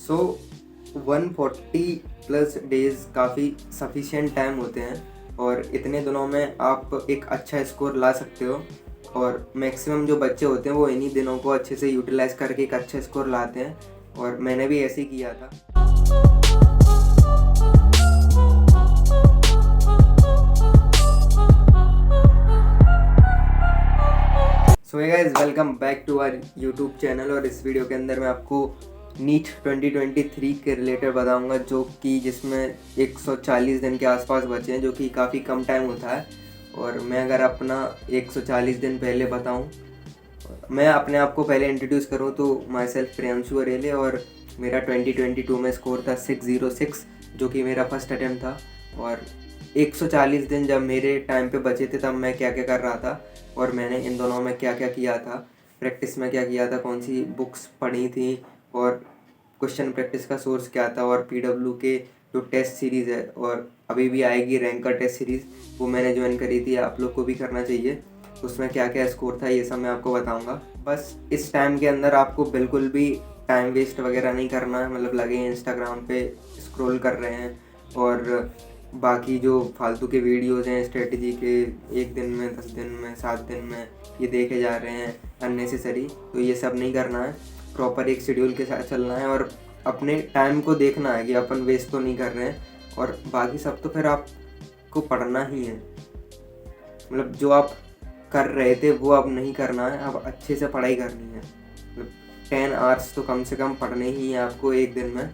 सो 140 plus days काफ़ी sufficient time होते हैं और इतने दिनों में आप एक अच्छा स्कोर ला सकते हो। और मैक्सिमम जो बच्चे होते हैं वो इन्हीं दिनों को अच्छे से यूटिलाइज करके एक अच्छा स्कोर लाते हैं और मैंने भी ऐसे ही किया था। So hey guys, welcome back to our YouTube channel. और इस वीडियो के अंदर मैं आपको नीट 2023 के रिलेटेड बताऊंगा, जो कि जिसमें 140 दिन के आसपास बचे हैं, जो कि काफ़ी कम टाइम होता है। और मैं अगर अपना 140 दिन पहले बताऊं, मैं अपने आप को पहले इंट्रोड्यूस करूं तो माई सेल्फ प्रियांशु अरेले, और मेरा 2022 में स्कोर था 606, जो कि मेरा फर्स्ट अटैम्प्ट था। और 140 दिन जब मेरे टाइम पे बचे थे तब मैं क्या क्या कर रहा था और मैंने इन दोनों में क्या क्या किया था, प्रैक्टिस में क्या किया था, कौन सी बुक्स पढ़ी थी और क्वेश्चन प्रैक्टिस का सोर्स क्या था, और पीडब्ल्यू के जो टेस्ट सीरीज़ है और अभी भी आएगी रैंकर टेस्ट सीरीज़, वो मैंने ज्वाइन करी थी, आप लोग को भी करना चाहिए। उसमें क्या क्या स्कोर था ये सब मैं आपको बताऊंगा। बस इस टाइम के अंदर आपको बिल्कुल भी टाइम वेस्ट वगैरह नहीं करना है, मतलब लगे इंस्टाग्राम पे स्क्रॉल कर रहे हैं और बाकी जो फालतू के वीडियोज़ हैं स्ट्रेटजी के, 1 दिन में, 10 दिन में, 7 दिन में ये देखे जा रहे हैं अननेसेसरी, तो ये सब नहीं करना है। प्रॉपर एक शेड्यूल के साथ चलना है और अपने टाइम को देखना है कि अपन वेस्ट तो नहीं कर रहे हैं। और बाकी सब तो फिर आपको पढ़ना ही है, मतलब जो आप कर रहे थे वो अब नहीं करना है, अब अच्छे से पढ़ाई करनी है। मतलब 10 आवर्स तो कम से कम पढ़ने ही है आपको एक दिन में,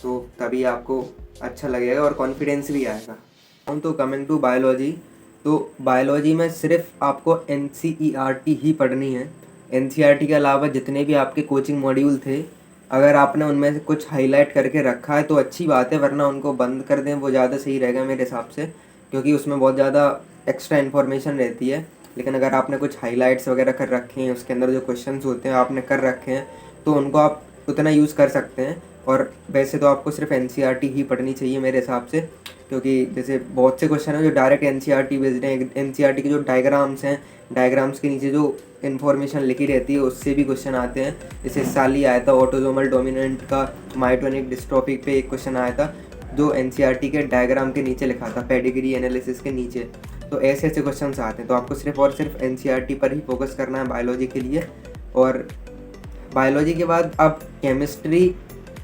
तो तभी आपको अच्छा लगेगा और कॉन्फिडेंस भी आएगा। हम तो कमिंग टू बायोलॉजी, तो बायोलॉजी में सिर्फ आपको NCERT ही पढ़नी है। NCERT के अलावा जितने भी आपके कोचिंग मॉड्यूल थे, अगर आपने उनमें से कुछ हाईलाइट करके रखा है तो अच्छी बात है, वरना उनको बंद कर दें, वो ज़्यादा सही रहेगा मेरे हिसाब से, क्योंकि उसमें बहुत ज़्यादा एक्स्ट्रा इन्फॉर्मेशन रहती है। लेकिन अगर आपने कुछ हाइलाइट्स वगैरह कर रखे हैं, उसके अंदर जो क्वेश्चंस होते हैं आपने कर रखे हैं, तो उनको आप उतना यूज़ कर सकते हैं। और वैसे तो आपको सिर्फ NCERT ही पढ़नी चाहिए मेरे हिसाब से, क्योंकि जैसे बहुत से क्वेश्चन हैं जो डायरेक्ट NCERT बेस्ड हैं। NCERT के जो डायग्राम्स हैं, डायग्राम्स के नीचे जो इन्फॉर्मेशन लिखी रहती है उससे भी क्वेश्चन आते हैं। जैसे इस साल ही आया था ऑटोसोमल डोमिनेंट का मायोटोनिक डिस्ट्रोफी पे एक क्वेश्चन आया था, जो NCERT के डायग्राम के नीचे लिखा था, पेडिग्री एनालिसिस के नीचे। तो ऐसे ऐसे क्वेश्चन आते हैं, तो आपको सिर्फ और सिर्फ NCERT पर ही फोकस करना है बायोलॉजी के लिए। और बायोलॉजी के बाद अब केमिस्ट्री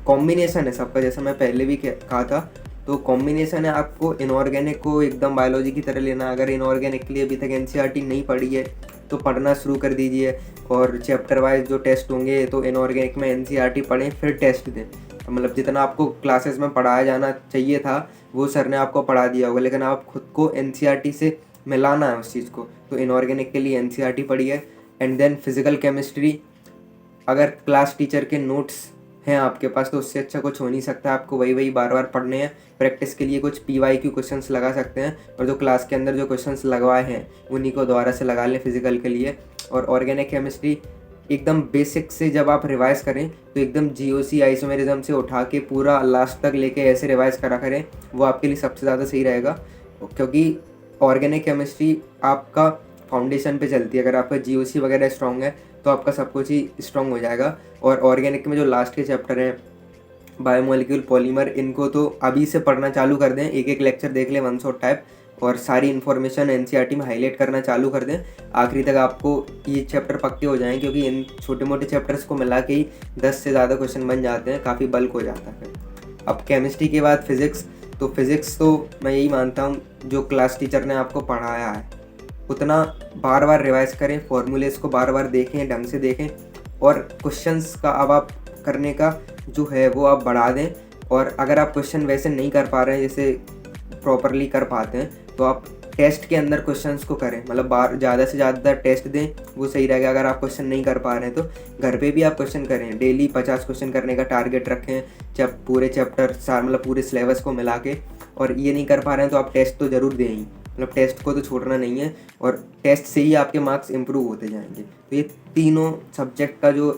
कॉम्बिनेशन है सबका, जैसा मैं पहले भी कहा था, तो कॉम्बिनेशन है। आपको इनऑर्गेनिक को एकदम बायोलॉजी की तरह लेना। अगर इनऑर्गेनिक के लिए अभी तक NCERT नहीं पढ़ी है तो पढ़ना शुरू कर दीजिए, और चैप्टर वाइज जो टेस्ट होंगे तो इनऑर्गेनिक में NCERT पढ़ें फिर टेस्ट दें। मतलब जितना आपको क्लासेस में पढ़ाया जाना चाहिए था वो सर ने आपको पढ़ा दिया होगा, लेकिन आप खुद को NCERT से मिलाना है उस चीज़ को। तो इनऑर्गेनिक के लिए NCERT पढ़िए। एंड देन फिजिकल केमिस्ट्री, अगर क्लास टीचर के नोट्स हैं आपके पास तो उससे अच्छा कुछ हो नहीं सकता। आपको वही वही बार बार पढ़ने हैं। प्रैक्टिस के लिए कुछ PYQ क्वेश्चंस लगा सकते हैं, और जो क्लास के अंदर जो क्वेश्चंस लगवाए हैं उन्हीं को दोबारा से लगा लें फिजिकल के लिए। और ऑर्गेनिक केमिस्ट्री एकदम बेसिक से जब आप रिवाइज़ करें तो एकदम GOC आइसोमेरिज्म से उठा के पूरा लास्ट तक लेके ऐसे रिवाइज़ करा करें, वो आपके लिए सबसे ज़्यादा सही रहेगा। क्योंकि ऑर्गेनिक केमिस्ट्री आपका फाउंडेशन पे चलती है। अगर आपका GOC वगैरह स्ट्रॉन्ग है तो आपका सब कुछ ही स्ट्रॉन्ग हो जाएगा। और ऑर्गेनिक में जो लास्ट के चैप्टर हैं, बायोमोलिक्यूल, पॉलीमर, इनको तो अभी से पढ़ना चालू कर दें। एक एक लेक्चर देख लें, वन शॉट टाइप, और सारी इन्फॉर्मेशन NCERT में हाईलाइट करना चालू कर दें। आखिरी तक आपको ये चैप्टर पक्के हो जाएं, क्योंकि इन छोटे मोटे चैप्टर्स को मिला के ही 10 से ज़्यादा क्वेश्चन बन जाते हैं, काफ़ी बल्क हो जाता है फिर। अब केमिस्ट्री के बाद फिज़िक्स, तो फिज़िक्स तो मैं यही मानता हूँ जो क्लास टीचर ने आपको पढ़ाया है उतना बार बार रिवाइज करें, फॉर्मूलेस को बार बार देखें, ढंग से देखें, और क्वेश्चंस का अब आप करने का जो है वो आप बढ़ा दें। और अगर आप क्वेश्चन वैसे नहीं कर पा रहे हैं जैसे प्रॉपरली कर पाते हैं, तो आप टेस्ट के अंदर क्वेश्चंस को करें, मतलब बार ज़्यादा से ज़्यादा टेस्ट दें, वो सही रहेगा। अगर आप क्वेश्चन नहीं कर पा रहे हैं तो घर पे भी आप क्वेश्चन करें, डेली 50 क्वेश्चन करने का टारगेट रखें, जब पूरे चैप्टर मतलब पूरे सिलेबस को मिला के। और ये नहीं कर पा रहे हैं तो आप टेस्ट तो ज़रूर दें ही, मतलब टेस्ट को तो छोड़ना नहीं है, और टेस्ट से ही आपके मार्क्स इंप्रूव होते जाएंगे। तो ये तीनों सब्जेक्ट का जो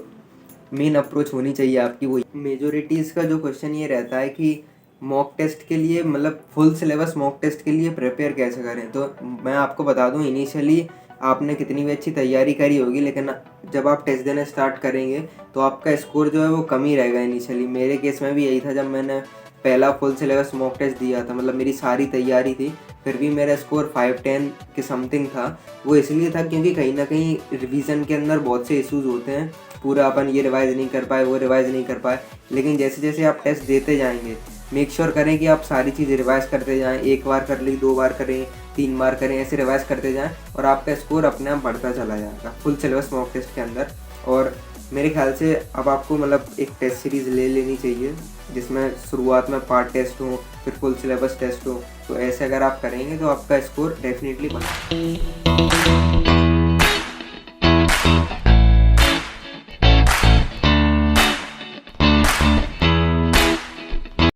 मेन अप्रोच होनी चाहिए आपकी, वो मेजोरिटीज़ का जो क्वेश्चन ये रहता है कि मॉक टेस्ट के लिए, मतलब फुल सिलेबस मॉक टेस्ट के लिए प्रिपेयर कैसे करें। तो मैं आपको बता दूं, इनिशियली आपने कितनी भी अच्छी तैयारी करी होगी, लेकिन जब आप टेस्ट देना स्टार्ट करेंगे तो आपका स्कोर जो है वो कम ही रहेगा इनिशियली। मेरे केस में भी यही था, जब मैंने पहला फुल सिलेबस मॉक टेस्ट दिया था, मतलब मेरी सारी तैयारी थी, फिर भी मेरा स्कोर 510 के समथिंग था। वो इसलिए था क्योंकि कहीं ना कहीं रिवीजन के अंदर बहुत से इश्यूज होते हैं, पूरा अपन ये रिवाइज़ नहीं कर पाए, वो रिवाइज़ नहीं कर पाए। लेकिन जैसे जैसे आप टेस्ट देते जाएंगे, मेक श्योर करें कि आप सारी चीज़ रिवाइज़ करते जाएं। 1 बार कर ली, 2 बार करें, 3 बार करें, ऐसे रिवाइज़ करते जाएं और आपका स्कोर अपने आप बढ़ता चला जाएगा फुल सिलेबस मॉक टेस्ट के अंदर। और मेरे ख्याल से अब आपको मतलब एक टेस्ट सीरीज़ ले लेनी चाहिए जिसमें शुरुआत में पार्ट टेस्ट हो, फिर फुल सिलेबस टेस्ट हो। तो ऐसे अगर आप करेंगे तो आपका स्कोर डेफिनेटली बढ़ेगा।